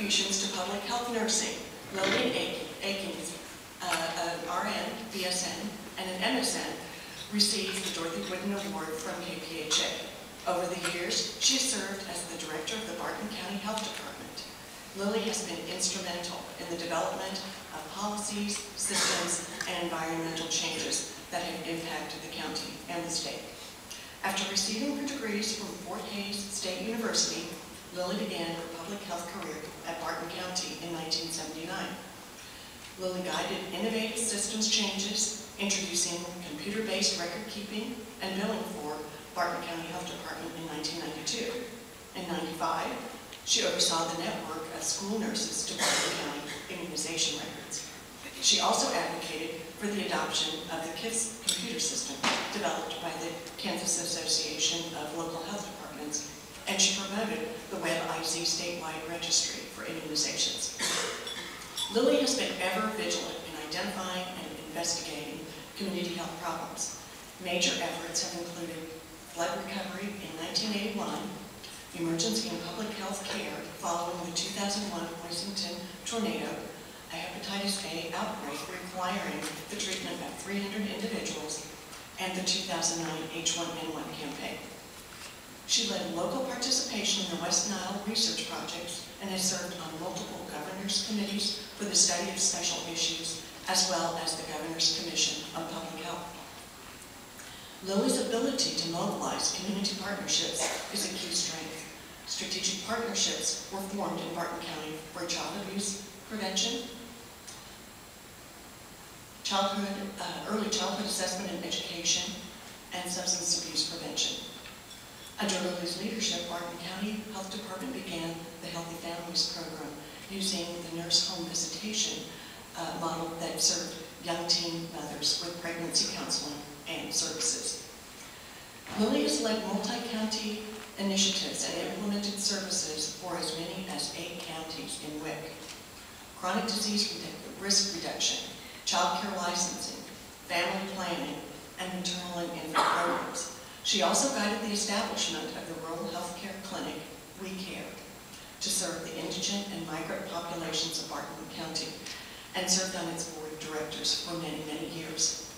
contributions to public health nursing, Lily Akings, an RN, BSN, and an MSN, received the Dorothy Woodin Award from KPHA. Over the years, she served as the director of the Barton County Health Department. Lily has been instrumental in the development of policies, systems, and environmental changes that have impacted the county and the state. After receiving her degrees from Fort Hays State University, Lily began her public health career at Barton County in 1979. Lily guided innovative systems changes, introducing computer-based record keeping and billing for Barton County Health Department in 1992. In 1995, she oversaw the network of school nurses to Barton County immunization records. She also advocated for the adoption of the KISS computer system developed by the Kansas Association of Local Health Departments, and she promoted the WebIZ statewide registry for immunizations. Lily has been ever vigilant in identifying and investigating community health problems. Major efforts have included flood recovery in 1981, emergency and public health care following the 2001 Pleasanton tornado, a hepatitis A outbreak requiring the treatment of 300 individuals, and the 2009 H1N1 campaign. She led local participation in the West Nile research projects and has served on multiple governors' committees for the study of special issues, as well as the Governor's Commission on Public Health. Lily's ability to mobilize community partnerships is a key strength. Strategic partnerships were formed in Barton County for child abuse prevention, early childhood assessment and education, and substance abuse prevention. Under Lily's leadership, Barton County Health Department began the Healthy Families Program using the nurse home visitation model that served young teen mothers with pregnancy counseling and services. Lily has led multi-county initiatives and implemented services for as many as 8 counties in WIC. Chronic disease risk reduction, child care licensing, family planning, and maternal and infant programs. She also guided the establishment of the Rural Health Care Clinic, We Care, to serve the indigent and migrant populations of Barton County, and served on its board of directors for many, many years.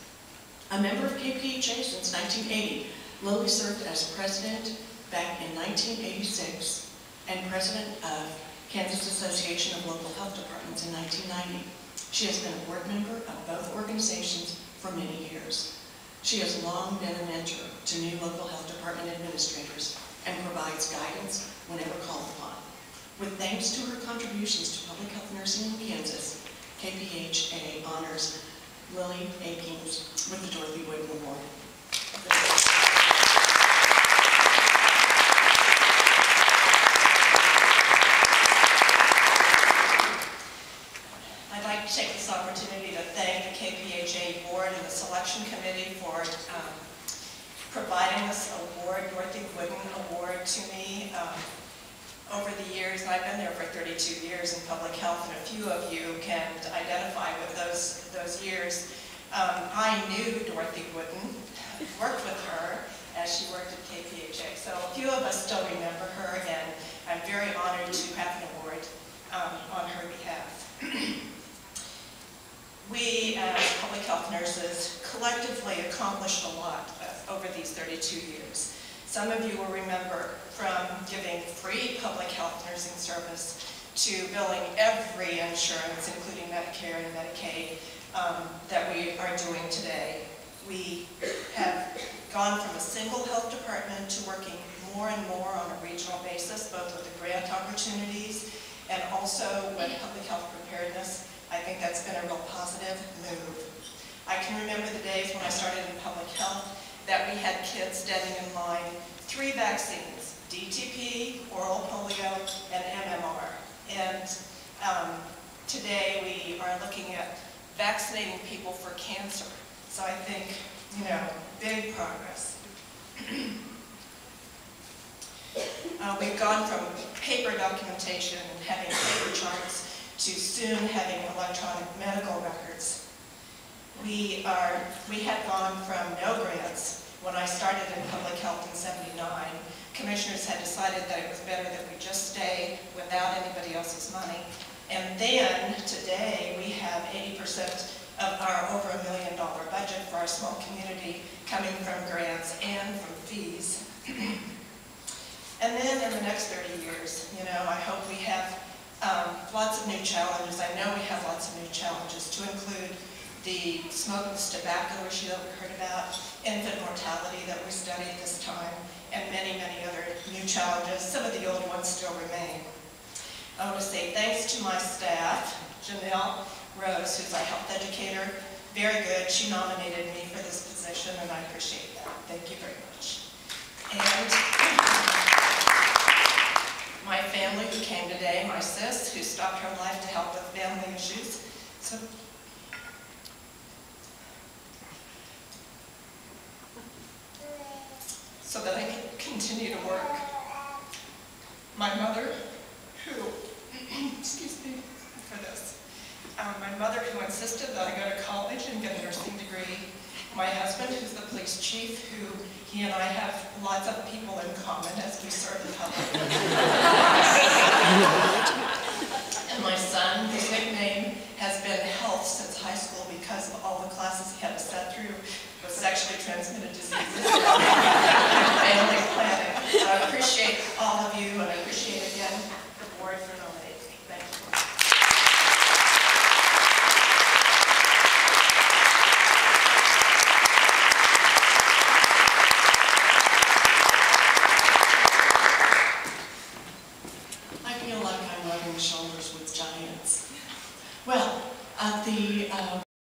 A member of KPHA since 1980, Lily served as president back in 1986 and president of Kansas Association of Local Health Departments in 1990. She has been a board member of both organizations for many years. She has long been a mentor to new local health department administrators and provides guidance whenever called upon. With thanks to her contributions to public health nursing in Kansas, KPHA honors Lily Akings with the Dorothy Woodin Award. I'd like to take this opportunity to thank the KPHA board and the selection committee for providing this award, Dorothy Woodin Award, to me over the years. And I've been there for 32 years in public health, and a few of you can identify with those years. I knew Dorothy Woodin, worked with her as she worked at KPHA. So a few of us still remember her, and I'm very honored to have an award on her behalf. We, as public health nurses, collectively accomplished a lot over these 32 years. Some of you will remember from giving free public health nursing service to billing every insurance, including Medicare and Medicaid, that we are doing today. We have gone from a single health department to working more and more on a regional basis, both with the grant opportunities and also with public health preparedness. I think that's been a real positive move. I can remember the days when I started in public health that we had kids standing in line, 3 vaccines, DTP, oral polio, and MMR. And today we are looking at vaccinating people for cancer. So I think, big progress. We've gone from paper documentation and having paper charts to soon having electronic medical records. We had gone from no grants. When I started in public health in '79, commissioners had decided that it was better that we just stay without anybody else's money. have 80% of our over $1 million budget for our small community coming from grants and from fees. And then in the next 30 years, you know, I hope we have lots of new challenges. I know we have lots of new challenges, to include the smokeless tobacco issue that we heard about, infant mortality that we study at this time, and many, many other new challenges. Some of the old ones still remain. I want to say thanks to my staff, Janelle Rose, who's our health educator. Very good. She nominated me for this position, and I appreciate that. Thank you very much. And my family who came today, my sis, who stopped her life to help with family issues. So that I can continue to work. My mother, who, excuse me for this, my mother who insisted that I go to college and get a nursing degree. My husband, who's the police chief, who he and I have lots of people in common as we serve the public. And my son, whose nickname has been Health since high school because of all the classes he had to sit through with sexually transmitted diseases.